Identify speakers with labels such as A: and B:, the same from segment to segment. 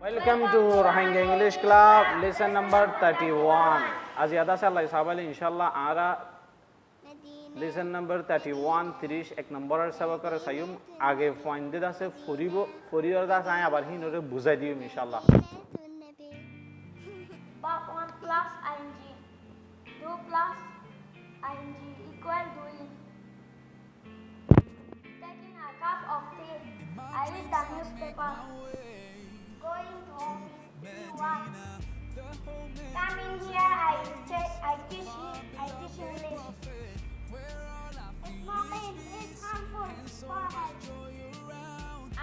A: Welcome to Rohingya English Club, lesson number 31. As yada se Allah sabali inshallah ara lesson number 31 30 ek number ar sabakar sayum age point de dase forior das ay abar hinore bujai dium inshallah.
B: Part 1 plus ing 2 plus ing equal to e. Taking a cup of tea, I read the newspaper. Going to office, work. Coming here, I teach English. Smoking is harmful for health.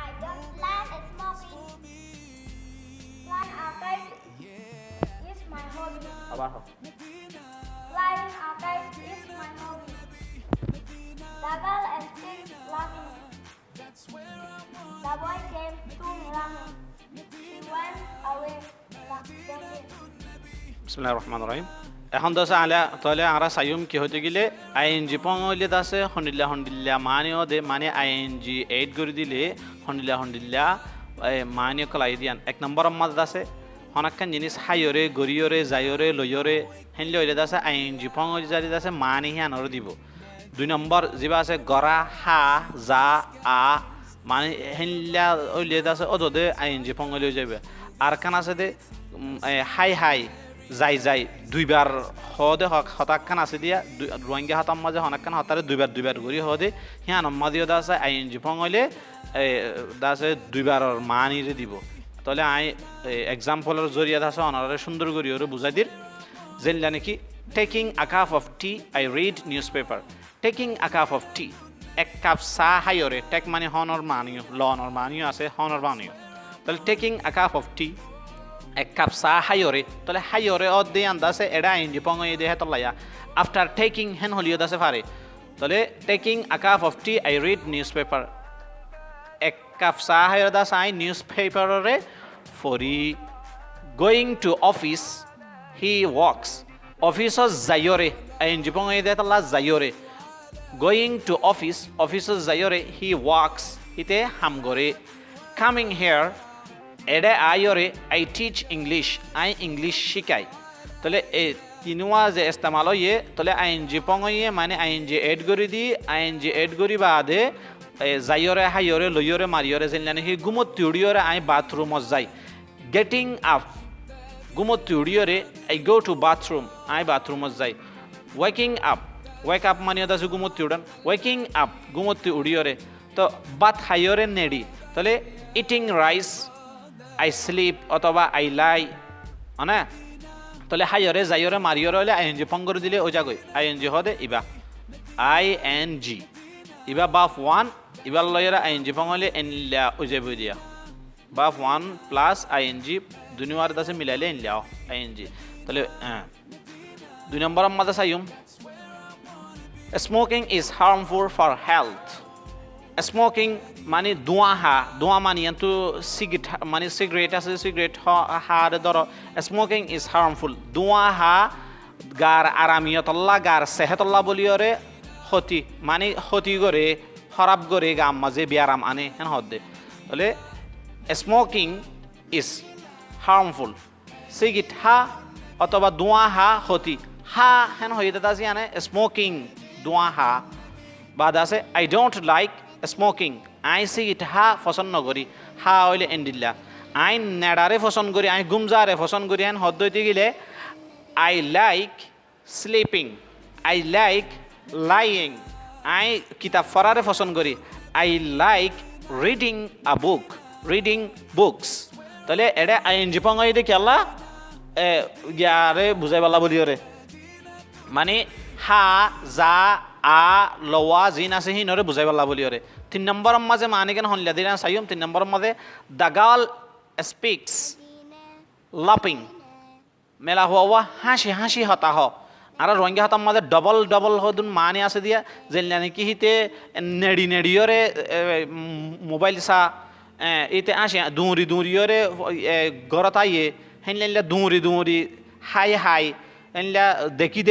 B: I don't like smoking. Flying a kite is my hobby.
A: Abar ho.
B: Flying a kite is my hobby. The girl and still laughing. The boy came to me laughing. He went away laughing.
A: Bismillahirrahmanirrahim. এখন দশা আলা তাহলে আমরা সাইম কি হতে গেলে ING পঙ্গলে দাসে হন্ডিল্লা মানিও দে মানে আইএনজি 8 করে দিলে হন্ডিল্লা মানিও কলাই দিয়ান এক নম্বর মাদ দাসে হনাক্কান জিনিস হাইয়রে গরিয়রে যায়রে লয়রে হেনলে হইলে দাসে আইএনজি পঙ্গলে জারি দাসে মানি হিয়ানর দিব দুই নম্বর জিবা আছে গরা হা যা আ মানে হেনলা হইলে দাসে ওদে আইএনজি পঙ্গলে যাবে আর কান আছে দে হাই যাই দুইবার হদে হতাক্কান আছে দিয়া রোহিঙ্গা হতাম মাঝে হনাক্কান হতারে দুইবার গরি হদে হিয়ান মাদিও দাসে আইএনজি পঙ্গলে দাসে দুইবার মানিরে দিব তাহলে আই এক্সাম্পলের জরিয়া দাসে অনারে সুন্দর গরি ওরে বুঝাই দির জেনলা নাকি taking a cup of tea I read newspaper taking a cup of tea এক কাপ চা হাইরে টেক মানে হনর মানিও লনর মানিও আছে হনর মানিও তাহলে taking a cup of tea এক কাপ চা হাইরে তাহলে হাইরে অদে আন্দাসে এডা আইনজি পঙ্গই দেহে তলায়া আফটার টেকিং হেন হলিও দাসে পারে তাহলে taking a cup of tea I read newspaper এক কাপ চা হাইরে দাস আই নিউজ পেপারে ফরি going to office he walks অফিসস যায়রে আইনজি পঙ্গই দেহে তলা যায়রে গোয়িং টু অফিসস যায়রে হি ওয়াকস ইতে হামগরে কামিং হিয়ার এডে আইরে I teach English I English শিখাই তাহলে এই তিনওয়া যে ইস্তেমাল হইয়ে তাহলে আইএনজি পঙ্গইয়ে মানে আইএনজি এড করে দি আইএনজি এড করি বাদে যাইরে হাইরে লইরে মারিরে জেনলানি হি গুমতি উড়িয়রে আই বাথরুমত যাই গেটিং আপ গুমতি উড়িয়রে I go to bathroom I বাথরুমত যাই ওয়েকিং আপ ওয়েক আপ মানে দাসু গুমতি উড়ান ওয়েকিং আপ গুমতি উড়িয়রে তো বাত হাইরে নেডি তাহলে ইটিং রাইস আই স্লিপ অথবা আই লাই মানে তাহলে হাইরে যাইরে মারিয়রে হলে আইএনজি পঙ্গর দিলে ও জাগই আইএনজি হদে ইবা আইএনজি ইবা বাফ 1 ইবা লয়রা আইএনজি পঙ্গলে এনলা ও যাবে দিয়া বাফ 1 প্লাস আইএনজি দুনিয়ার দাসে মিলাইলে এনলাও আইএনজি তাহলে দুই নম্বর আমাদের Saim smoking is harmful for health smoking মানে ধোঁয়া মানে তো সিগারেট আছে সিগারেট হার ধর স্মোকিং ইজ হার্মফুল ধোঁয়া গার আরামিয়তল্লা গার সেহতল্লা বলিয়রে ক্ষতি করে খরাব করে গাম মাঝে বিয়ারাম আনে হেন হদে তাহলে স্মোকিং ইজ হার্মফুল সিগারেট অথবা ধোঁয়া ক্ষতি হেন হয়ে দাসি আনে স্মোকিং ধোঁয়া বাদ আছে I don't like smoking I cigarette পছন্দ করি হইলে এন্ডিল্লা আই নেড়ারে পছন্দ করি আই গুমজারে পছন্দ করি আইন হদ দইতে গেলে I like sleeping I like lying I কিতাব পড়ারে পছন্দ করি আই লাইক রিডিং বুকস তাহলে এটা আইএনজি পঙ্গাই দে কেলা গিয়ারে বুঝাই পালা বলিওরে মানে যা আ লওয়া জিন আছে হিনরে বুঝাই পাল্লা বলিওরে 3 নম্বর মাঝে মানে কেন হনলিয়া দিনা সাইম 3 নম্বর মাঝে দ্য গার্ল স্পিক্স লাপিং মেলা হওয়া হাসি হতা আর রোহিঙ্গা হতাম মাঝে ডবল হদুন মানে আছে দিয়া জেনলানি কি হিতে নেড়িয়রে মোবাইল সা এতে আসে দৌড়িয়রে ঘরত আইয়ে হেনলা দৌড়ি হাই এনলা দেখি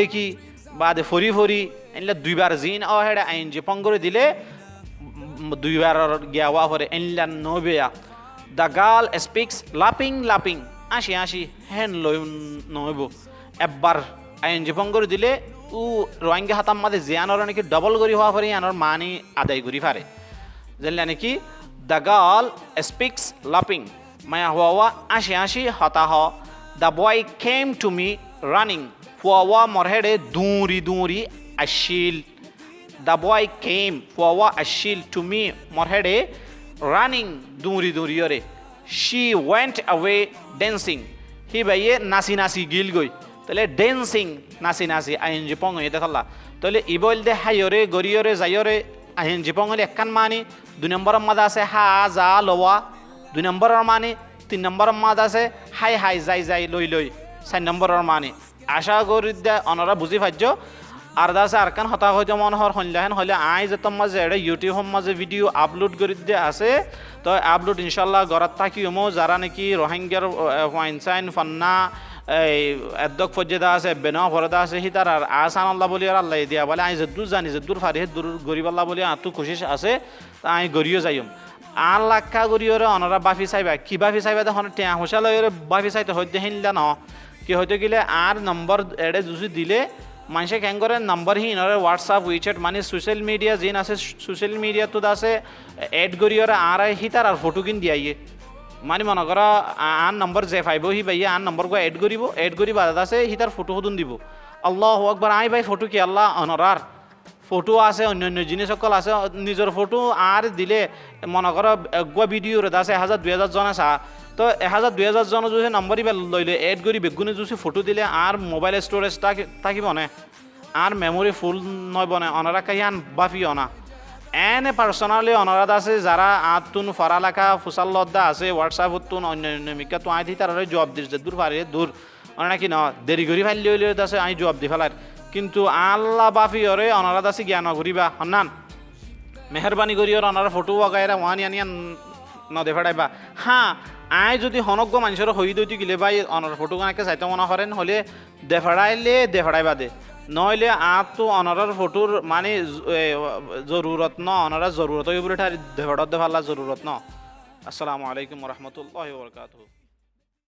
A: বাদে ফরি এনলা দুইবার জিন হেডা আইনজি পঙ্গরে দিলে দুইবার গিয়াওয়া পরে এনলা নবেয়া দ্য গার্ল স্পিক্স লাপিং লাপিং আসি আসি হেন লই নইব একবার আইএনজি পং করে দিলে ও রোহিঙ্গা হাতাম মাদে জিয়ানোর নাকি ডবল করি হওয়া পারে আনোর মানি আদায় করি পারে জানলে নাকি দ্য গার্ল স্পিক্স লাপিং মায়া হওয়া আসি আসি হতা হ the boy came to me running ফুয়া মরহেডে দৌড়ি দৌড়ি আসিল দ্য বয় কেম ফুয়া আসিল টু মি মরহেডে রানিং দৌড়ি দৌড়িয়রে শি ওয়েন্ট অ্যাওয়ে ড্যান্সিং হি ভাইয়ে নাচি নাচি গিল গই তাহলে ড্যান্সিং নাচি নাচি আইএনজি পং হয়ে দেখলা তাহলে ইবল দে হাইয়রে গরিয়রে যাইয়রে আইএনজি পং হলে একখান মানি 2 নম্বরের মাদা আছে হা যা লওয়া 2 নম্বরের মানি 3 নম্বরের মাদা আছে হাই হাই যাই যাই লই লই 4 নম্বরের মানি আশা করি দে অনরা বুঝি পাইছ আর দাসে আর কান হতা হইতে মন হর হইলাহেন হলে আই যে তোম মাঝে এটা ইউটিউব মাঝে ভিডিও আপলোড করে দিয়ে আছে তো আপলোড ইনশাল্লাহ গরাত থাকি মো যারা নাকি রোহিঙ্গার ওয়াইনসাইন ফন্না এই এদক ফজ্জেদা আছে বেনা ভরদা আছে হিতার আর আসান আল্লাহ বলি আর আল্লাহ দিয়া বলে আই যদ্দুর জানি যদ্দুর ফারি দূর গরিব আল্লাহ বলি আতু খুশি আছে আই গরিও যাইম আর লাক্ষা গরিয়রে অনরা বাফি চাইবা কি বাফি চাইবা দেখুন টেয়া হুসালয়রে বাফি চাইতে হইতে হিনলা ন কি হইতে গেলে আর নম্বর এডে যদি দিলে মানুষে কেন করে নম্বর হি নরে হোয়াটসঅ্যাপ উইচ্যাট মানে সোশ্যাল মিডিয়া যেন আছে সোশ্যাল মিডিয়া তো আছে এড করিয়রে আর হিতার আর ফটো কিন দিয়াইয়ে মানে মনে করা আন নম্বর যে পাইব হি ভাইয়া আন নম্বর গো এড করিব আছে হিতার ফটো হদুন দিব আল্লাহ আকবার আই ভাই ফটো কি আল্লাহ অনরার ফটো আছে অন্য অন্য জিনিস সকল আছে নিজের ফটো আর দিলে মনে করো গুয়া ভিডিও রে আছে 1000-2000 জন আছে তো 1000-2000 জন যদি নম্বর লইলে এড করি বেগুনে যদি ফটো দিলে আর মোবাইল স্টোরেজ থাকিব না আর মেমোরি ফুল নয় বনে অনারা কাইয়ান বাফিও না এনে পার্সোনালি অনারাত আছে যারা আতুন ফরালাখা ফুসাল্লদা আছে হোয়াটসঅ্যাপতুন অন্য অন্য মিকা তো আই তারা জবাব দিছে দূর পারে দূর অনা কি না দেরি করি ফাইল লইলে আছে আই জবাব দি ফেলার কিন্তু আল্লাহ বাফিয়রে অনারাত আছে জ্ঞান করিবা হন্নান মেহরবানি করিওর অনারা ফটো ওয়াগাইরা ওয়ানি আনিয়া ন দেখাইবা হ্যাঁ আই যদি হনজ্ঞ মানুষের হই দইতে গেলে ভাই অনার ফটো কানাকে চাইতে মনে করেন হলে দেখাইবা দে নইলে আর তো অনারার ফটোর মানে জরুরত ন অনারা জরুরত উপরে দেখাড়ত দেখালা জরুরত ন আসসালামু আলাইকুম রহমতুল্লাহ বরকাতুহু